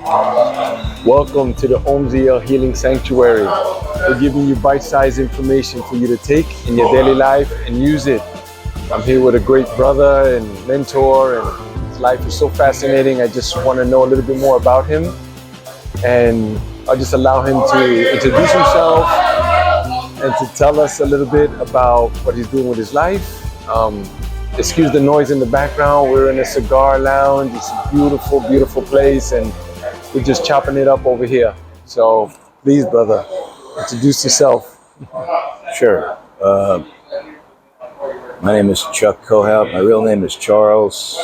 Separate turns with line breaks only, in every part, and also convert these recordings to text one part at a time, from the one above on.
Welcome to the Omziel Healing Sanctuary. We're giving you bite-sized information for you to take in your daily life and use it. I'm here with a great brother and mentor, and his life is so fascinating. I just want to know a little bit more about him, and I'll just allow him to introduce himself and to tell us a little bit about what he's doing with his life. Excuse the noise in the background. We're in a cigar lounge. It's a beautiful, beautiful place, and we're just chopping it up over here. So please, brother, introduce yourself.
Sure. My name is Chuck Kohout. My real name is Charles.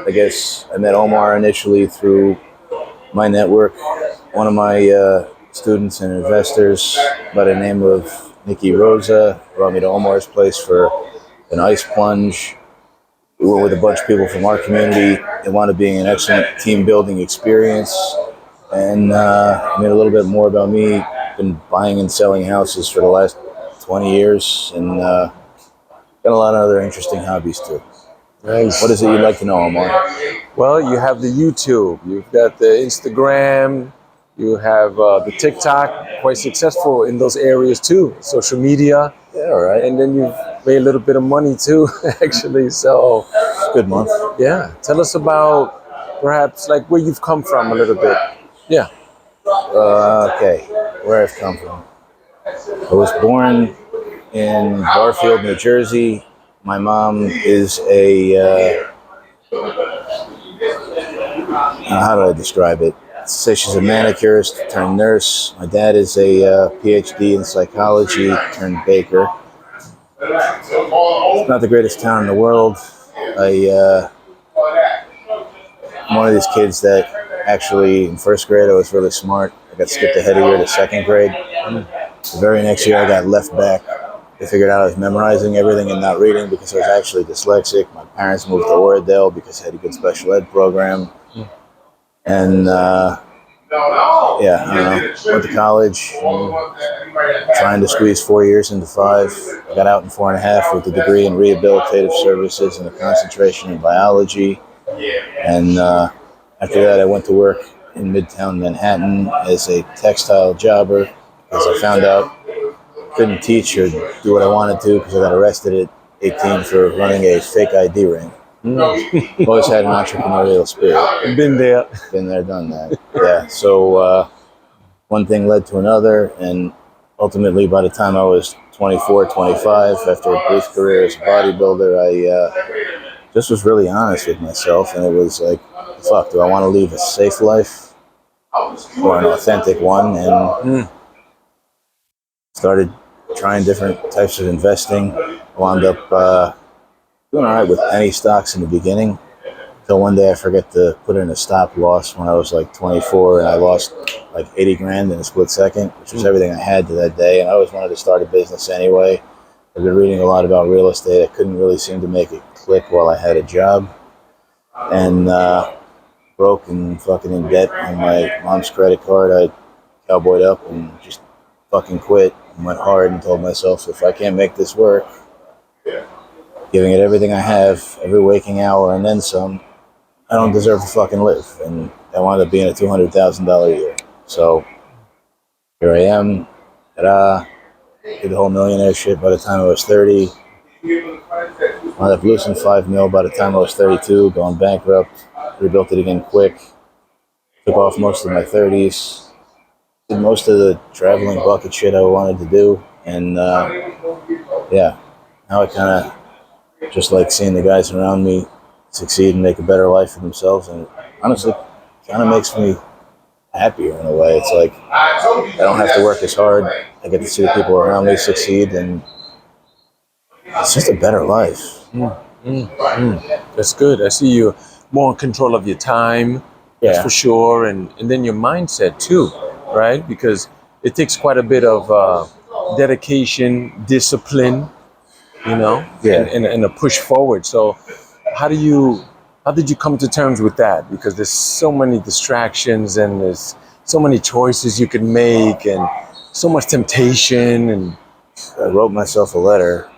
I guess I met Omar initially through my network. One of my students and investors by the name of Nikki Rosa brought me to Omar's place for an ice plunge. We were with a bunch of people from our community. It wound up being an excellent team building experience. And I mean, a little bit more about me. I've been buying and selling houses for the last 20 years, and got a lot of other interesting hobbies too.
Nice.
What is it you'd like to know, Omar?
Well, you have the YouTube, you've got the Instagram, you have the TikTok, quite successful in those areas too, social media.
Yeah, all right.
And then you've made a little bit of money too, actually. So,
Good month.
yeah, tell us about perhaps like where you've come from a little bit. Yeah.
Okay, where I've come from. I was born in Barfield, New Jersey. My mom is how do I describe it? Say she's a manicurist turned nurse. My dad is a PhD in psychology turned baker. It's not the greatest town in the world. I'm one of these kids that actually in first grade I was really smart. I got skipped ahead a year to second grade. The very next year I got left back. They figured out I was memorizing everything and not reading because I was actually dyslexic. My parents moved to Oradell because I had a good special ed program. And I don't know, went to college, trying to squeeze 4 years into 5. I got out in 4.5 with a degree in rehabilitative services and a concentration in biology. And after that, I went to work in Midtown Manhattan as a textile jobber because I found out I couldn't teach or do what I wanted to because I got arrested at 18 for running a fake ID ring. Always had an entrepreneurial spirit.
Been there.
Been there, done that. Yeah. So one thing led to another, and ultimately, by the time I was 24, 25, after a brief career as a bodybuilder, I just was really honest with myself, and it was like, fuck, do I want to leave a safe life or an authentic one? And started trying different types of investing. Wound up doing all right with penny stocks in the beginning, until one day I forgot to put in a stop loss when I was like 24, and I lost like 80 grand in a split second, which was everything I had to that day. And I always wanted to start a business anyway. I've been reading a lot about real estate. I couldn't really seem to make it click while I had a job, and broke and fucking in debt on my mom's credit card. I cowboyed up and just fucking quit and went hard and told myself, if I can't make this work, giving it everything I have, every waking hour and then some, I don't deserve to fucking live. And that wound up being a $200,000 year. So here I am. Ta-da. Did the whole millionaire shit by the time I was 30. Wound up losing $5 million by the time I was 32, going bankrupt, rebuilt it again quick. Took off most of my 30s. Did most of the traveling bucket shit I wanted to do. And yeah, now I kind of just like seeing the guys around me succeed and make a better life for themselves, and honestly, kind of makes me happier in a way. It's like I don't have to work as hard. I get to see the people around me succeed, and it's just a better life.
That's good. I see you more in control of your time, that's for sure, and then your mindset too, right? Because it takes quite a bit of dedication, discipline, you know, and a push forward. So how did you come to terms with that? Because there's so many distractions and there's so many choices you can make and so much temptation. And
I wrote myself a letter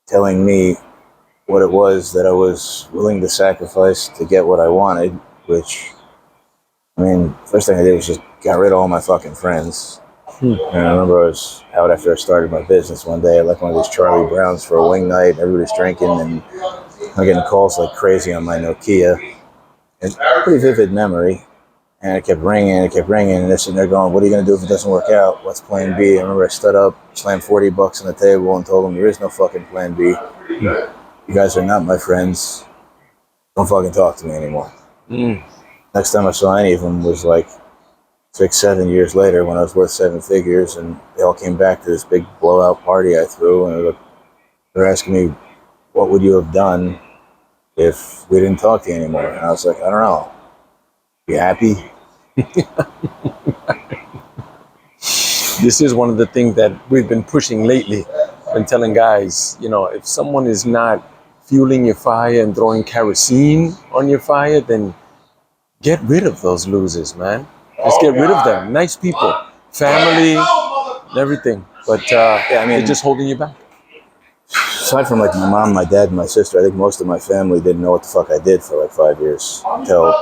telling me what it was that I was willing to sacrifice to get what I wanted, which I mean, first thing I did was just got rid of all my fucking friends. And I remember I was out after I started my business one day. I left one of these Charlie Browns for a wing night. Everybody's drinking, and I'm getting calls like crazy on my Nokia. It's a pretty vivid memory. And it kept ringing, and they're sitting there going, what are you going to do if it doesn't work out? What's plan B? I remember I stood up, slammed $40 on the table, and told them there is no fucking plan B. You guys are not my friends. Don't fucking talk to me anymore. Next time I saw any of them was like 6-7 years later when I was worth 7 figures, and they all came back to this big blowout party I threw, and they're asking me, what would you have done if we didn't talk to you anymore? And I was like, I don't know. You happy?
This is one of the things that we've been pushing lately. Been telling guys, you know, if someone is not fueling your fire and throwing kerosene on your fire, then get rid of those losers, man. Just get rid of them. Nice people, family, and everything. But yeah, I mean, they're just holding you back.
Aside from like my mom, my dad, and my sister, I think most of my family didn't know what the fuck I did for like 5 years until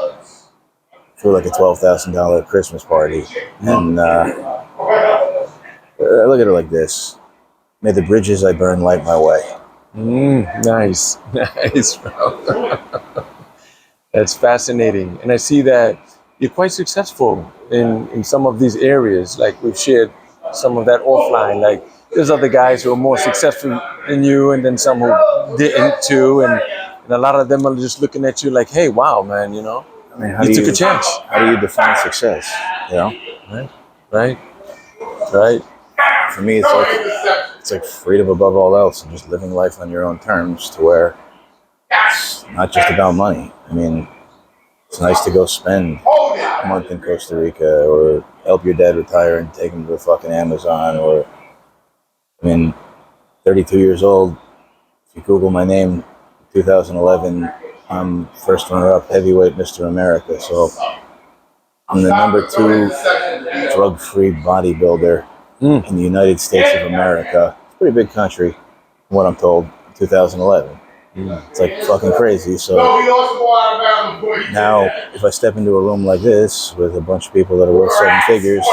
through like a $12,000 Christmas party. And I look at it like this: may the bridges I burn light my way.
Nice, nice, bro. That's fascinating. And I see that you're quite successful in some of these areas. Like we've shared some of that offline. Like there's other guys who are more successful than you, and then some who didn't too. And a lot of them are just looking at you like, hey, wow, man, you know,
I mean,
you took a chance.
How do you define success? You know?
Right.
For me, it's like freedom above all else, and just living life on your own terms, to where it's not just about money. I mean, it's nice to go spend a month in Costa Rica, or help your dad retire and take him to the fucking Amazon, or, I mean, 32 years old. If you Google my name, 2011, I'm first runner-up heavyweight Mr. America. So I'm the #2 drug-free bodybuilder in the United States of America. It's a pretty big country, from what I'm told, 2011. It's like fucking crazy. So now, if I step into a room like this with a bunch of people that are worth 7 figures,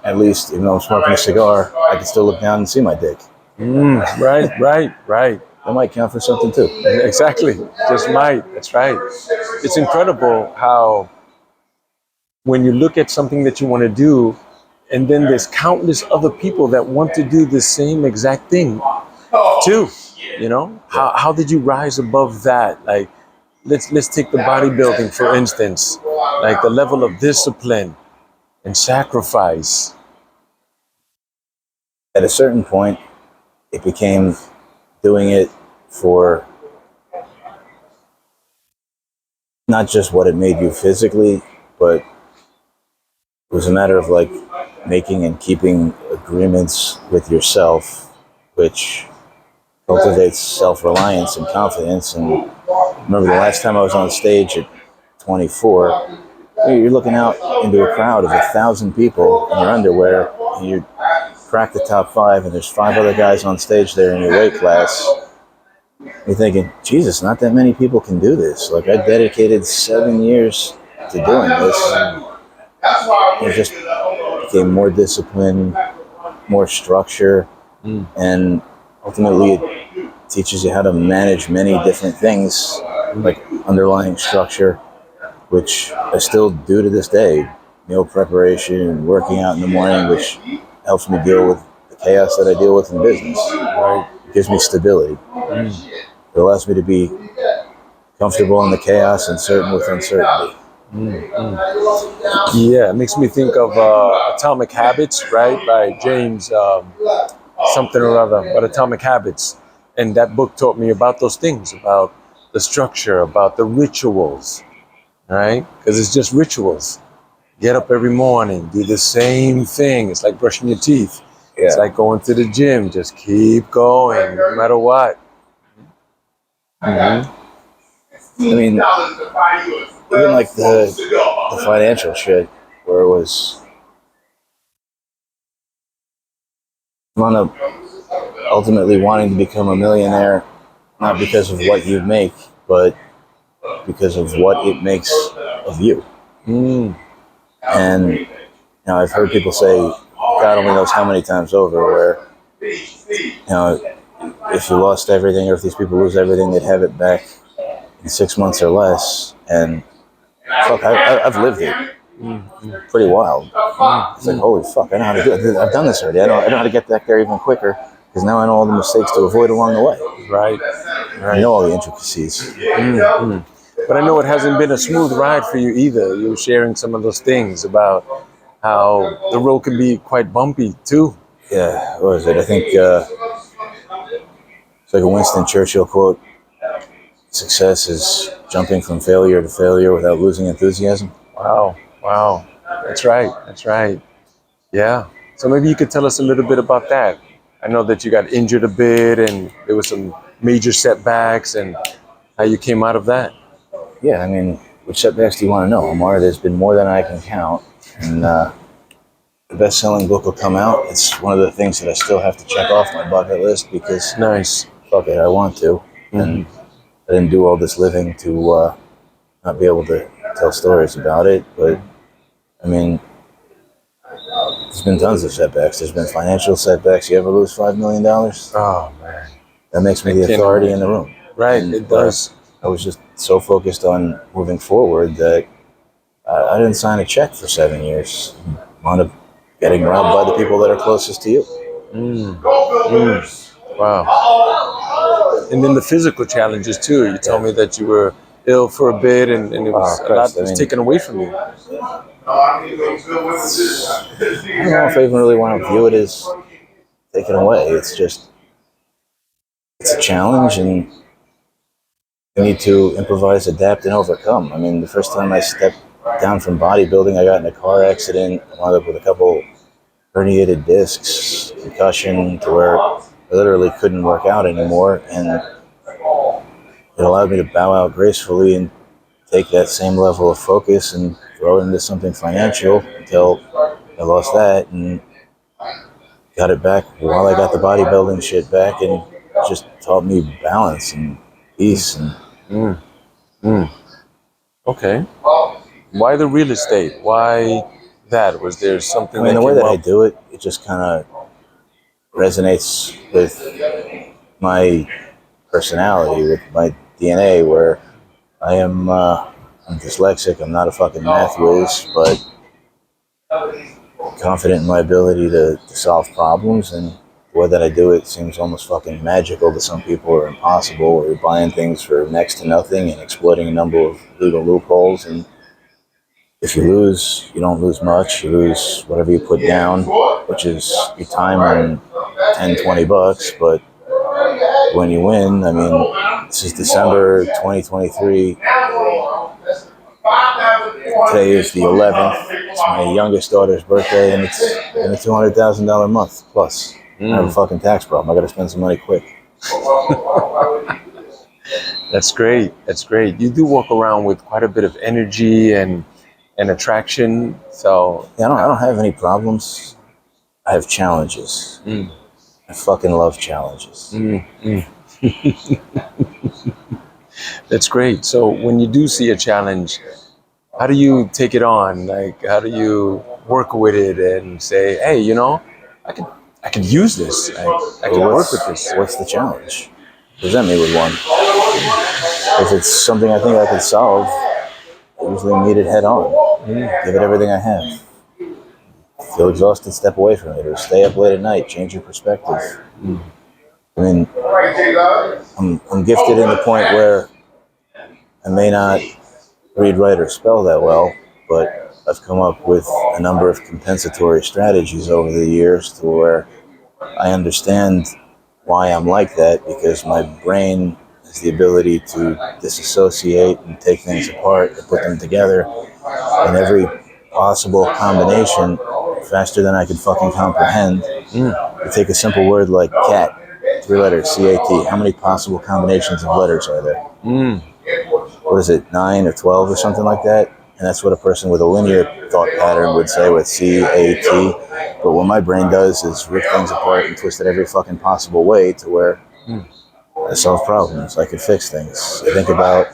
at least, even though I'm smoking a cigar, I can still look down and see my dick.
Right.
That might count for something too.
Exactly. Just might. That's right. It's incredible how when you look at something that you want to do, and then there's countless other people that want to do the same exact thing too. You know, how did you rise above that? Like, let's take the bodybuilding for instance. Like the level of discipline and sacrifice.
At a certain point, it became doing it for not just what it made you physically, but it was a matter of like making and keeping agreements with yourself, which cultivates self-reliance and confidence. And I remember the last time I was on stage at 24, you're looking out into a crowd of 1,000 people in your underwear, and you crack the top 5, and there's 5 other guys on stage there in your weight class. You're thinking, Jesus, not that many people can do this. Like, I dedicated 7 years to doing this. It just became more discipline, more structure, and ultimately it teaches you how to manage many different things, like underlying structure, which I still do to this day. Meal preparation and working out in the morning, which helps me deal with the chaos that I deal with in business. It gives me stability. It allows me to be comfortable in the chaos and certain with uncertainty.
Yeah, it makes me think of Atomic Habits, right, by James something or other, but Atomic Habits. And that book taught me about those things, about the structure, about the rituals, right? Because it's just rituals. Get up every morning, do the same thing. It's like brushing your teeth. Yeah. It's like going to the gym. Just keep going, no matter what.
I mean, even like the financial shit, where it was, ultimately wanting to become a millionaire, not because of what you make, but because of what it makes of you.
Mm.
And you know, I've heard people say, God only knows how many times over, where you know, if you lost everything, or if these people lose everything, they'd have it back in 6 months or less. And fuck, I've lived it. Pretty wild. It's like, holy fuck, I know how to do it. I've done this already. I know how to get back there even quicker, because now I know all the mistakes to avoid along the way.
Right.
I know all the intricacies.
But I know it hasn't been a smooth ride for you either. You were sharing some of those things about how the road can be quite bumpy too.
Yeah, what was it? I think it's like a Winston Churchill quote. Success is jumping from failure to failure without losing enthusiasm.
Wow. That's right. Yeah. So maybe you could tell us a little bit about that. I know that you got injured a bit and there were some major setbacks and how you came out of that.
Yeah, I mean, which setbacks do you want to know, Omar? There's been more than I can count. And the best-selling book will come out. It's one of the things that I still have to check off my bucket list, because
Nice.
fuck it, I want to. And I didn't do all this living to not be able to tell stories about it. But, I mean, there's been tons of setbacks. There's been financial setbacks. You ever lose $5 million?
Oh man.
That makes me the authority in the room.
Right,
And,
it does.
I was just so focused on moving forward that I didn't sign a check for 7 years. Wound up getting robbed by the people that are closest to you.
Wow. And then the physical challenges too. You told me that you were ill for a bit and it was a lot was taken away from you.
I don't know if I even really want to view it as taken away. It's just, it's a challenge, and you need to improvise, adapt, and overcome. I mean, the first time I stepped down from bodybuilding, I got in a car accident. I wound up with a couple herniated discs, concussion, to where I literally couldn't work out anymore. And it allowed me to bow out gracefully and take that same level of focus and throw it into something financial until I lost that and got it back while I got the bodybuilding shit back, and just taught me balance and peace. And
Okay. Why the real estate? Why that? Was there something
I mean,
that
the way
came
that I
up?
do it, it just kind of resonates with my personality, with my DNA, where I'm dyslexic. I'm not a fucking math whiz, but confident in my ability to solve problems. And the way that I do it seems almost fucking magical to some people, or impossible, where you're buying things for next to nothing and exploiting a number of legal loopholes. And if you lose, you don't lose much. You lose whatever you put down, which is your time and 10, $20. But when you win, I mean, this is December 2023. Today is the 11th. It's my youngest daughter's birthday, and it's in a $200,000 month plus. I have a fucking tax problem. I got to spend some money quick.
That's great. You do walk around with quite a bit of energy and attraction. So
Yeah, I don't have any problems. I have challenges. I fucking love challenges.
that's great. So when you do see a challenge, how do you take it on? Like, how do you work with it and say, hey, I could use this. I can work with this.
What's the challenge? Present me with one. If it's something I think I can solve, I usually meet it head on. Give it everything I have. Feel exhausted, step away from it, or stay up late at night, change your perspective. I mean, I'm gifted in the point where I may not read, write, or spell that well, but I've come up with a number of compensatory strategies over the years to where I understand why I'm like that, because my brain has the ability to disassociate and take things apart and put them together in every possible combination faster than I could fucking comprehend. You take a simple word like cat, 3 letters, C-A-T. How many possible combinations of letters are there? What is it, 9 or 12 or something like that? And that's what a person with a linear thought pattern would say with C-A-T. But what my brain does is rip things apart and twist it every fucking possible way to where I solve problems. I could fix things. I think about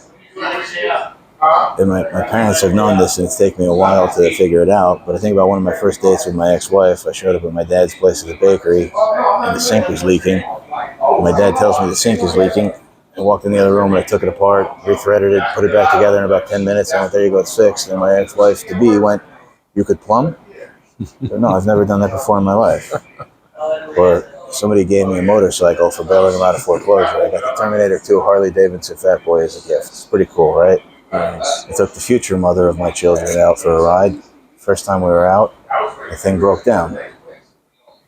And my parents have known this, and it's taken me a while to figure it out. But I think about one of my first dates with my ex-wife. I showed up at my dad's place at the bakery, and the sink was leaking. And my dad tells me the sink is leaking. I walked in the other room, and I took it apart, rethreaded it, put it back together in about 10 minutes. I went, there you go, it's fixed. And my ex-wife-to-be went, you could plumb? But no, I've never done that before in my life. Or somebody gave me a motorcycle for bailing them out of foreclosure. I got the Terminator 2 Harley Davidson Fat Boy as a gift. It's pretty cool, right? Nice. I took the future mother of my children out for a ride. First time we were out, the thing broke down.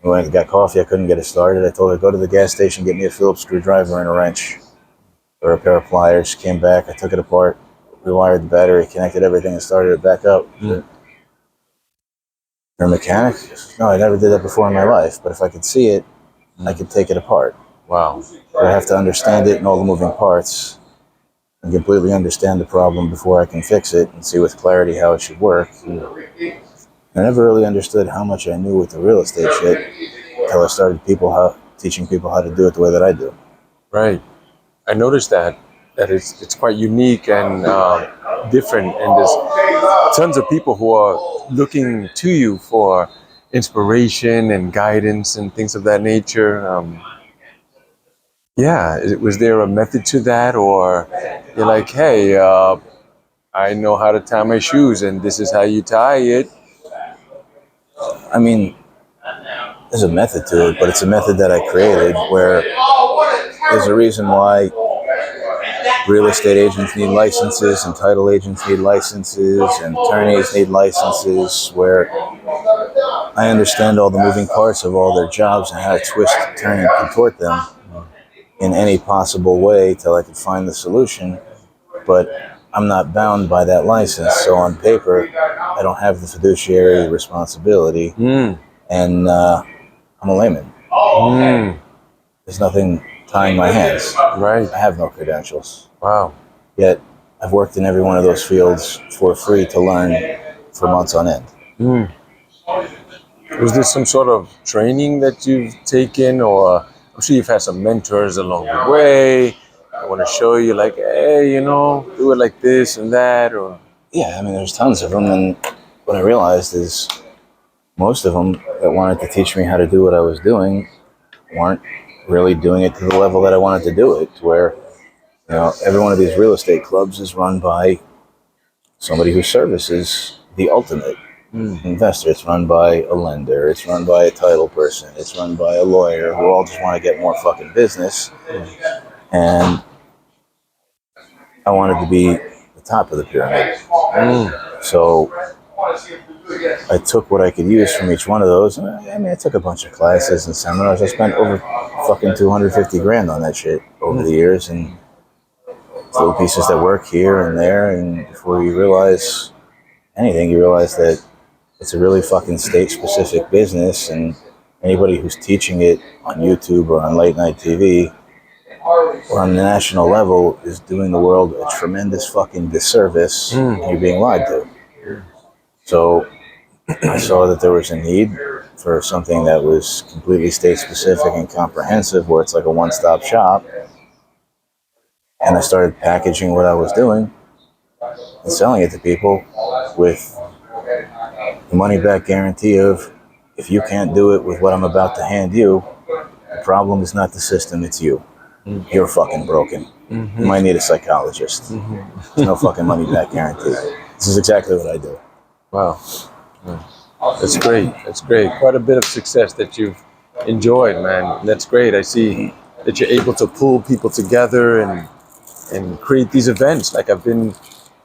We went and got coffee. I couldn't get it started. I told her, go to the gas station, get me a Phillips screwdriver and a wrench or a pair of pliers. She came back. I took it apart, rewired the battery, connected everything, and started it back up. You're a mechanic? No, I never did that before in my life. But if I could see it, I could take it apart.
Wow.
But I have to understand it and all the moving parts and completely understand the problem before I can fix it and see with clarity how it should work. I never really understood how much I knew with the real estate shit until I started teaching people how to do it the way that I do.
Right. I noticed that it's quite unique and different, and there's tons of people who are looking to you for inspiration and guidance and things of that nature. Was there a method to that, or you're like, hey, I know how to tie my shoes and this is how you tie it?
I mean, there's a method to it, but it's a method that I created where there's a reason why real estate agents need licenses and title agents need licenses and attorneys need licenses, where I understand all the moving parts of all their jobs and how to twist, turn, and contort them in any possible way till I can find the solution. But I'm not bound by that license. So on paper, I don't have the fiduciary responsibility, and I'm a layman. There's nothing tying my hands.
Right.
I have no credentials.
Wow.
Yet I've worked in every one of those fields for free to learn for months on end.
Was there some sort of training that you've taken, or I'm sure you've had some mentors along the way? I want to show you, like, hey, do it like this and that, or...
Yeah, I mean, there's tons of them, and what I realized is most of them that wanted to teach me how to do what I was doing weren't really doing it to the level that I wanted to do it, where, every one of these real estate clubs is run by somebody who services the ultimate investor. It's run by a lender, it's run by a title person, it's run by a lawyer, who all just want to get more fucking business. And I wanted to be the top of the pyramid. So I took what I could use from each one of those. I took a bunch of classes and seminars. I spent over fucking 250 grand on that shit over the years, and little pieces that work here and there. And before you realize anything, you realize that it's a really fucking state-specific business, and anybody who's teaching it on YouTube or on late night TV or on the national level is doing the world a tremendous fucking disservice, and you're being lied to. So I saw that there was a need for something that was completely state-specific and comprehensive, where it's like a one-stop shop. And I started packaging what I was doing and selling it to people with the money-back guarantee of, if you can't do it with what I'm about to hand you, the problem is not the system, it's you. You're fucking broken. You might need a psychologist. There's no fucking money-back guarantee. This is exactly what I do.
Wow. That's great. That's great. Quite a bit of success that you've enjoyed, man. That's great. I see that you're able to pull people together and create these events. Like, I've been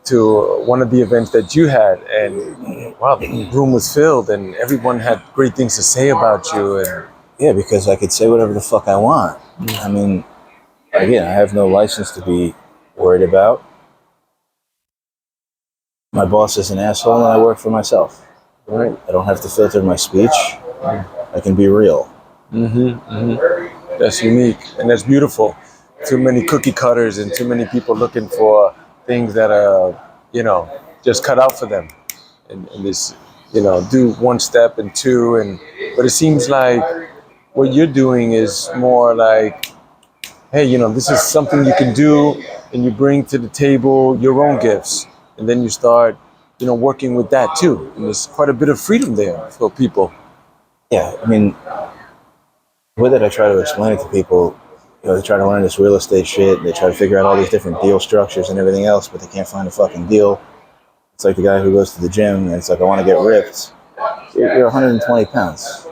to one of the events that you had, and wow, the room was filled and everyone had great things to say about you. And
yeah, because I could say whatever the fuck I want. I mean, again, I have no license to be worried about. My boss is an asshole and I work for myself.
right.
I don't have to filter my speech. I can be real.
That's unique and that's beautiful. Too many cookie cutters and too many people looking for things that are, just cut out for them. And this, do one step and two. But it seems like what you're doing is more like, hey, this is something you can do, and you bring to the table your own gifts. and then you start, working with that too. And there's quite a bit of freedom there for people.
Yeah, I mean, the way that I try to explain it to people, they try to learn this real estate shit. They try to figure out all these different deal structures and everything else, but they can't find a fucking deal. It's like the guy who goes to the gym and it's like, I want to get ripped. You're 120 pounds.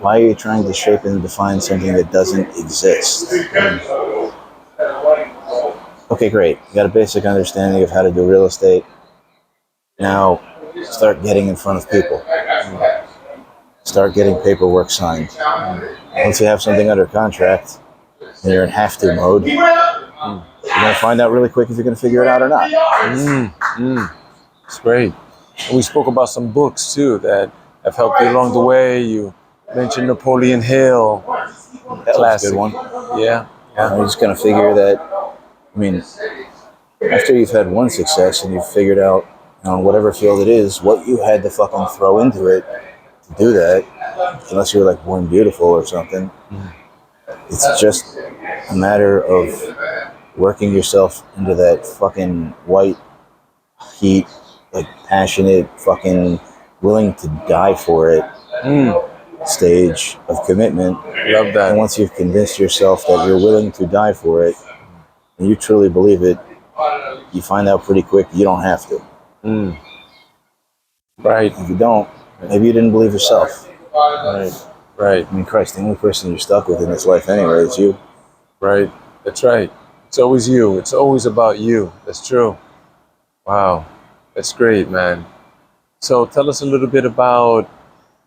Why are you trying to shape and define something that doesn't exist? Okay, great. You got a basic understanding of how to do real estate. Now, start getting in front of people. Start getting paperwork signed. Once you have something under contract and you're in have-to mode, you're going to find out really quick if you're going to figure it out or not.
It's great. And we spoke about some books too that have helped you along the way. You mentioned Napoleon Hill.
That was a good one.
Yeah.
I'm just going to figure that, after you've had one success and you've figured out on whatever field it is, what you had to fucking throw into it to do that, unless you're like born beautiful or something, it's just a matter of working yourself into that fucking white heat, like passionate, fucking willing to die for it stage of commitment.
Love that.
And once you've convinced yourself that you're willing to die for it, and you truly believe it, you find out pretty quick you don't have to.
Right.
If you don't, maybe you didn't believe yourself.
Right.
I mean, Christ, the only person you're stuck with in this life anyway is you.
Right. That's right. It's always you. It's always about you. That's true. Wow. That's great, man. So tell us a little bit about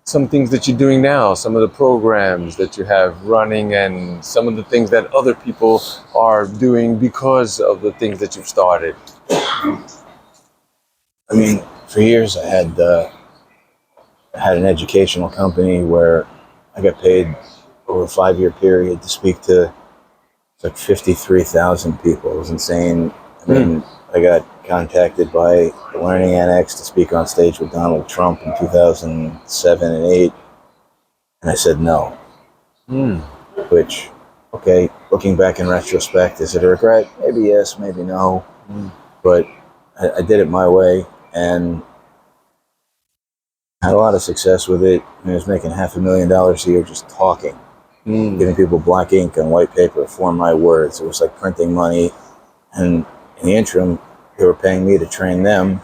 some things that you're doing now, some of the programs that you have running, and some of the things that other people are doing because of the things that you've started.
I mean, for years I had an educational company where I got paid over a 5-year period to speak to like 53,000 people. It was insane. I mean, I got contacted by the Learning Annex to speak on stage with Donald Trump in 2007 and 8, and I said no. Which, okay, looking back in retrospect, is it a regret? Maybe yes, maybe no. But I did it my way and had a lot of success with it. I was making $500,000 a year just talking, giving people black ink on white paper for my words. It was like printing money, and in the interim, they were paying me to train them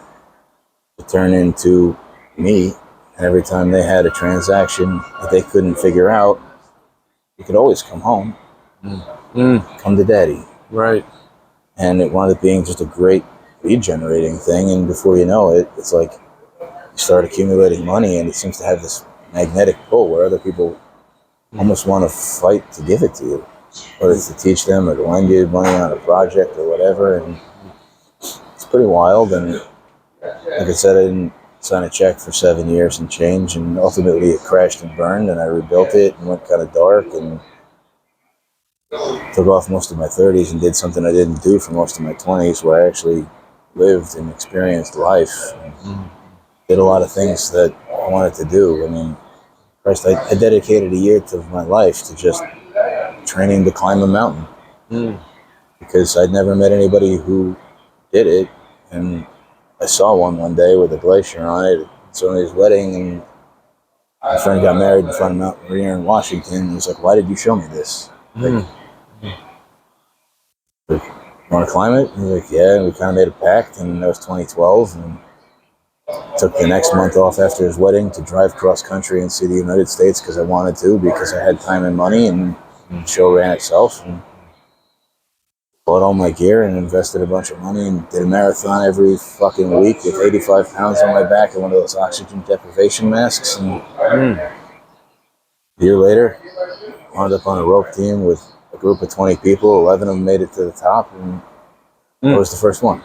to turn into me. And every time they had a transaction that they couldn't figure out, you could always come home, come to daddy.
Right.
And it wound up being just a great lead generating thing. And before you know it, it's like you start accumulating money, and it seems to have this magnetic pull where other people almost want to fight to give it to you, whether it's to teach them or to lend you money on a project or whatever. And it's pretty wild. And like I said, I didn't sign a check for 7 years and change, and ultimately it crashed and burned, and I rebuilt it and went kind of dark and took off most of my 30s and did something I didn't do for most of my 20s, where I actually lived and experienced life and did a lot of things that I wanted to do. I mean, Christ, I dedicated a year of my life to just training to climb a mountain because I'd never met anybody who did it. And I saw one day with a glacier on it at somebody's wedding, and my friend got married in front of Mount Rainier in Washington. And he was like, "Why did you show me this? Like, you want to climb it?" And he's like, "Yeah." And we kind of made a pact, and that was 2012. And took the next month off after his wedding to drive cross country and see the United States because I wanted to, because I had time and money, and the show ran itself. And bought all my gear and invested a bunch of money and did a marathon every fucking week with 85 pounds on my back and one of those oxygen deprivation masks. And a year later, wound up on a rope team with a group of 20 people. 11 of them made it to the top, and I was the first one.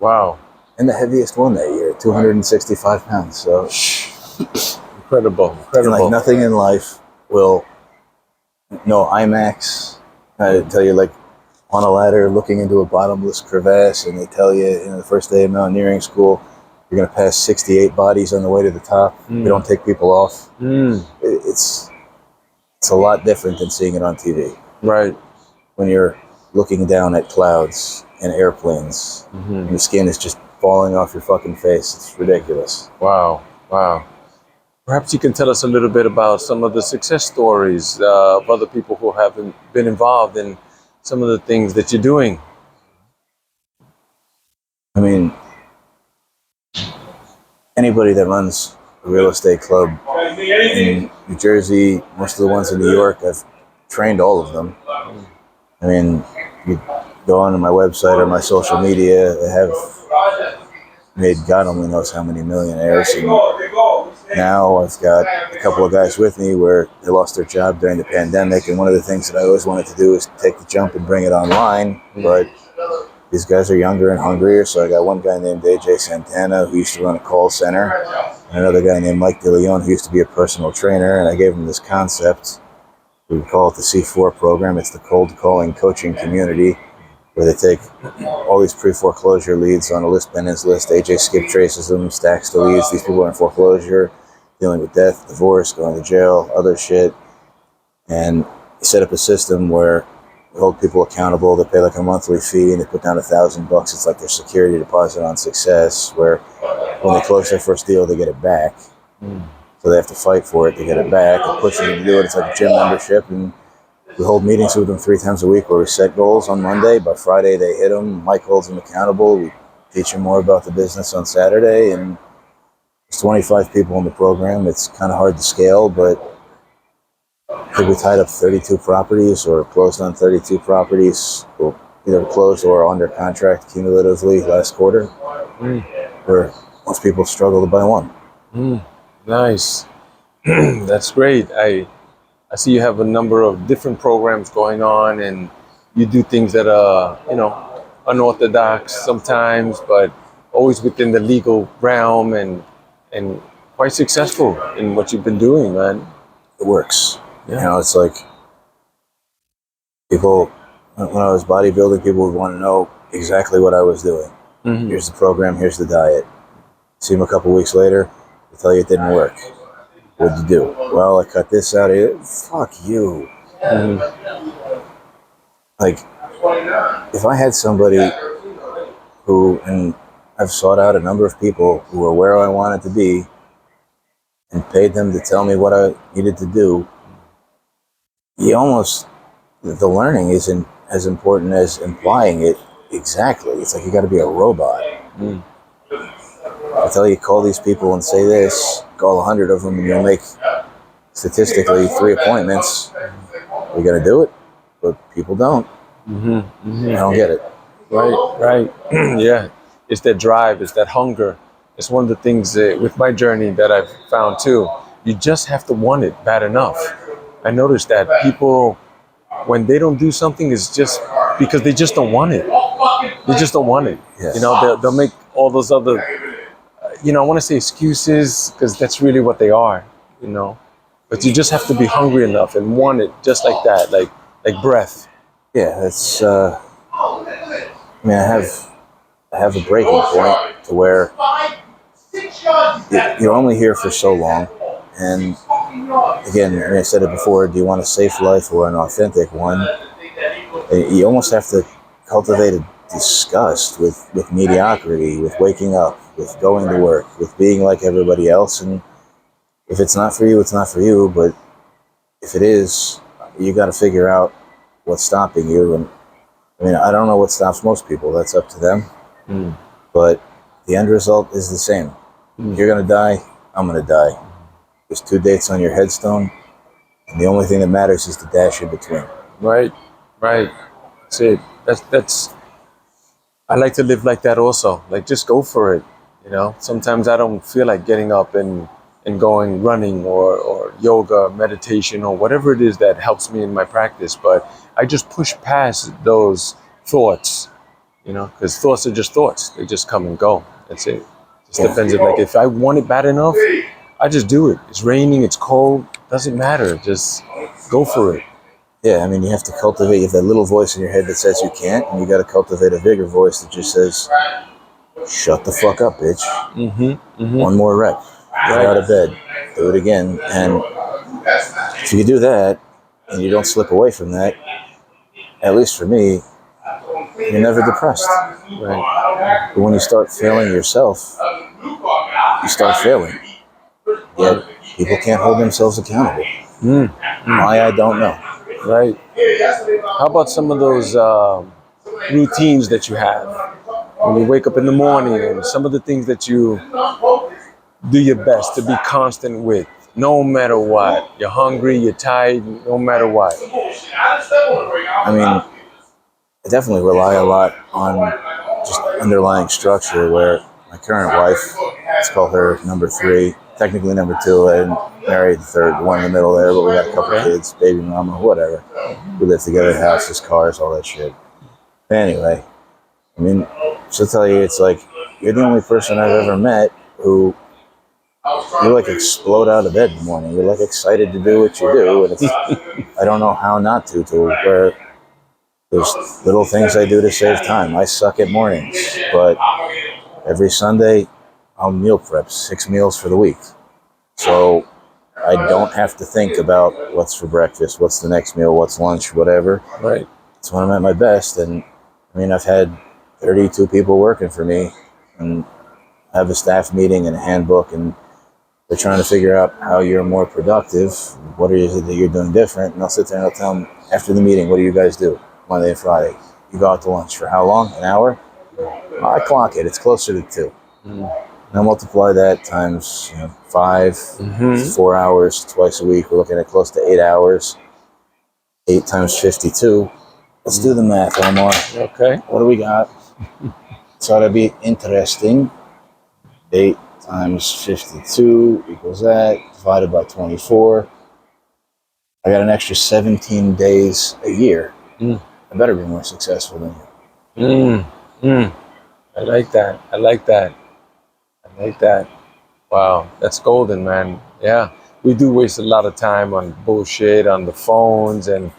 Wow.
And the heaviest one that year, 265 pounds. So
Incredible.
and like nothing in life will, no IMAX, I tell you, like on a ladder looking into a bottomless crevasse, and they tell you, the first day of mountaineering school, you're going to pass 68 bodies on the way to the top. We don't take people off. It's a lot different than seeing it on TV.
Right.
When you're looking down at clouds and airplanes, and the skin is just falling off your fucking face. It's ridiculous.
Wow. Wow. Perhaps you can tell us a little bit about some of the success stories of other people who have been involved in some of the things that you're doing.
I mean, anybody that runs a real estate club in New Jersey, most of the ones in New York, I've trained all of them. I mean, you go onto my website or my social media, they have made God only knows how many millionaires. And now I've got a couple of guys with me where they lost their job during the pandemic. And one of the things that I always wanted to do is take the jump and bring it online. But these guys are younger and hungrier. So I got one guy named AJ Santana who used to run a call center, and another guy named Mike DeLeon who used to be a personal trainer. And I gave him this concept. We call it the C4 program. It's the cold calling coaching community, where they take all these pre-foreclosure leads on a list, Bennett's list. AJ skip traces them, stacks the leads. These people are in foreclosure, dealing with death, divorce, going to jail, other shit. And set up a system where we hold people accountable. They pay like a monthly fee and they put down $1,000. It's like their security deposit on success, where when they close their first deal, they get it back. So they have to fight for it to get it back. It pushes them to do it. It's like a gym membership. And we hold meetings with them 3 times a week where we set goals on Monday. By Friday, they hit them. Mike holds them accountable. We teach them more about the business on Saturday. And there's 25 people in the program. It's kind of hard to scale, but I think we tied up 32 properties or closed on 32 properties, or either closed or under contract cumulatively last quarter, where most people struggle to buy one.
Nice. That's great. I see you have a number of different programs going on, and you do things that are, unorthodox sometimes, but always within the legal realm, and quite successful in what you've been doing, man.
It works.
Yeah.
It's like people, when I was bodybuilding, people would want to know exactly what I was doing. Here's the program, here's the diet. See them a couple weeks later, they tell you it didn't work. What'd you do? Well, I cut this out of it. Fuck you. Like, if I had somebody who, and I've sought out a number of people who were where I wanted to be and paid them to tell me what I needed to do, the learning isn't as important as implying it exactly. It's like you got to be a robot. I tell you, call these people and say this, call 100 of them, and you'll make statistically 3 appointments. We're going to do it, but people don't. I don't get it.
Right. Yeah. It's that drive, it's that hunger. It's one of the things with my journey that I've found too. You just have to want it bad enough. I noticed that people, when they don't do something, it's just because they just don't want it. They just don't want it.
Yes.
They'll make all those other, I want to say excuses, because that's really what they are, But you just have to be hungry enough and want it just like that, like breath.
Yeah, it's, I have a breaking point to where you're only here for so long. And again, I said it before, do you want a safe life or an authentic one? You almost have to cultivate a disgust with mediocrity, with waking up, with going to work, with being like everybody else. And if it's not for you, it's not for you. But if it is, you got to figure out what's stopping you. And I don't know what stops most people. That's up to them. But the end result is the same. You're going to die. I'm going to die. There's 2 dates on your headstone. And the only thing that matters is the dash in between.
Right. That's it. That's. I like to live like that also. Like, just go for it. Sometimes I don't feel like getting up and going running or yoga, meditation, or whatever it is that helps me in my practice. But I just push past those thoughts, because thoughts are just thoughts. They just come and go. That's it. Just depends. If I want it bad enough, I just do it. It's raining, it's cold, doesn't matter. Just go for it.
Yeah, you have to cultivate. You have that little voice in your head that says you can't, and you got to cultivate a bigger voice that just says, shut the fuck up, bitch. One more rep. Get out of bed. Do it again. And if you do that, and you don't slip away from that, at least for me, you're never depressed.
Right.
But when you start failing yourself, you start failing. Yet people can't hold themselves accountable. Why, I don't know.
Right. How about some of those routines that you have when you wake up in the morning, and some of the things that you do your best to be constant with, no matter what? You're hungry, you're tired, no matter what.
I mean, I definitely rely a lot on just underlying structure where my current wife, let's call her number 3, technically number 2, and married the third, the one in the middle there, but we got a couple kids, baby mama, whatever. We live together, houses, cars, all that shit. Anyway, I mean, she'll tell you, it's like, you're the only person I've ever met who you like explode out of bed in the morning. You're like excited to do what you do, and it's, I don't know how not to where there's little things I do to save time. I suck at mornings, but every Sunday I'll meal prep 6 meals for the week. So I don't have to think about what's for breakfast, what's the next meal, what's lunch, whatever.
Right.
It's when I'm at my best. And I mean, I've had 32 people working for me, and I have a staff meeting and a handbook, and they're trying to figure out how you're more productive. What is it that you're doing different? And I'll sit there and I'll tell them after the meeting, what do you guys do Monday and Friday? You go out to lunch for how long? An hour? Well, I clock it. It's closer to 2. And I'll multiply that times 5, 4 hours twice a week. We're looking at close to 8 hours. 8 times 52. Let's do the math, Omar.
Okay.
What do we got? It's ought to be interesting. 8 times 52 equals that, divided by 24. I got an extra 17 days a year. I better be more successful than you.
I like that. I like that. I like that. Wow, that's golden, man. Yeah, we do waste a lot of time on bullshit, on the phones and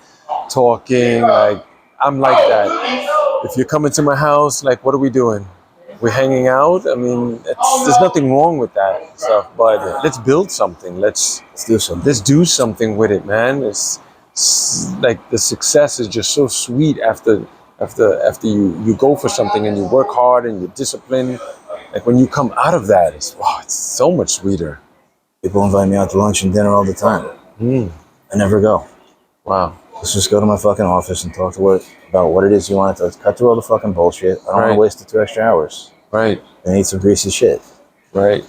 talking. Like, I'm like that. If you're coming to my house, like, what are we doing? We're hanging out. I mean, there's nothing wrong with that stuff, but let's build something. Let's
do something.
Let's do something with it, man. It's like the success is just so sweet after you go for something and you work hard and you're disciplined. Like when you come out of that, it's so much sweeter.
People invite me out to lunch and dinner all the time. I never go.
Wow.
Let's just go to my fucking office and talk to about what it is you want to cut through all the fucking bullshit. I don't want to waste the 2 extra hours.
Right.
And eat some greasy shit.
Right.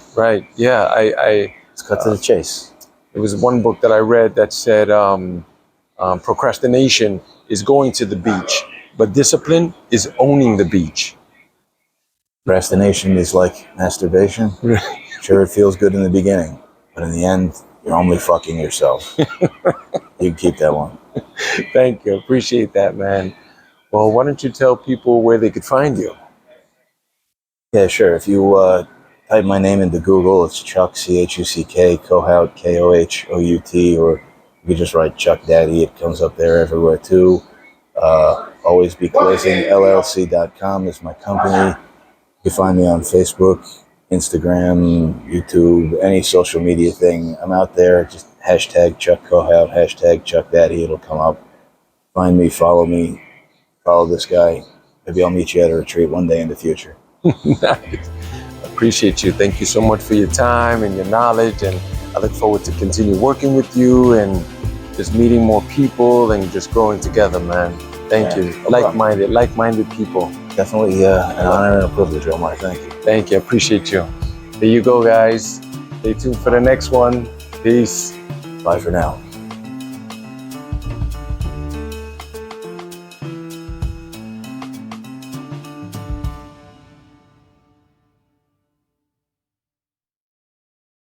Yeah,
let's cut to the chase.
There was one book that I read that said procrastination is going to the beach, but discipline is owning the beach.
Procrastination is like masturbation. Sure, it feels good in the beginning, but in the end, you're only fucking yourself. You can keep that one.
Thank you. Appreciate that, man. Well, why don't you tell people where they could find you?
Yeah, sure. If you type my name into Google, it's Chuck, C-H-U-C-K, Kohout, K-O-H-O-U-T, or you can just write Chuck Daddy. It comes up there everywhere, too. Always Be Closing, LLC.com is my company. You can find me on Facebook, Instagram, YouTube, any social media thing. I'm out there. Just hashtag Chuck Kohout, hashtag Chuck Daddy. It'll come up. Find me, follow this guy. Maybe I'll meet you at a retreat one day in the future.
Nice. Appreciate you. Thank you so much for your time and your knowledge, and I look forward to continue working with you and just meeting more people and just growing together, man. Thank you. No like-minded people.
Definitely an honor and a privilege, Omar. Thank you.
Thank you. Appreciate you. There you go, guys. Stay tuned for the next one. Peace.
Bye for now.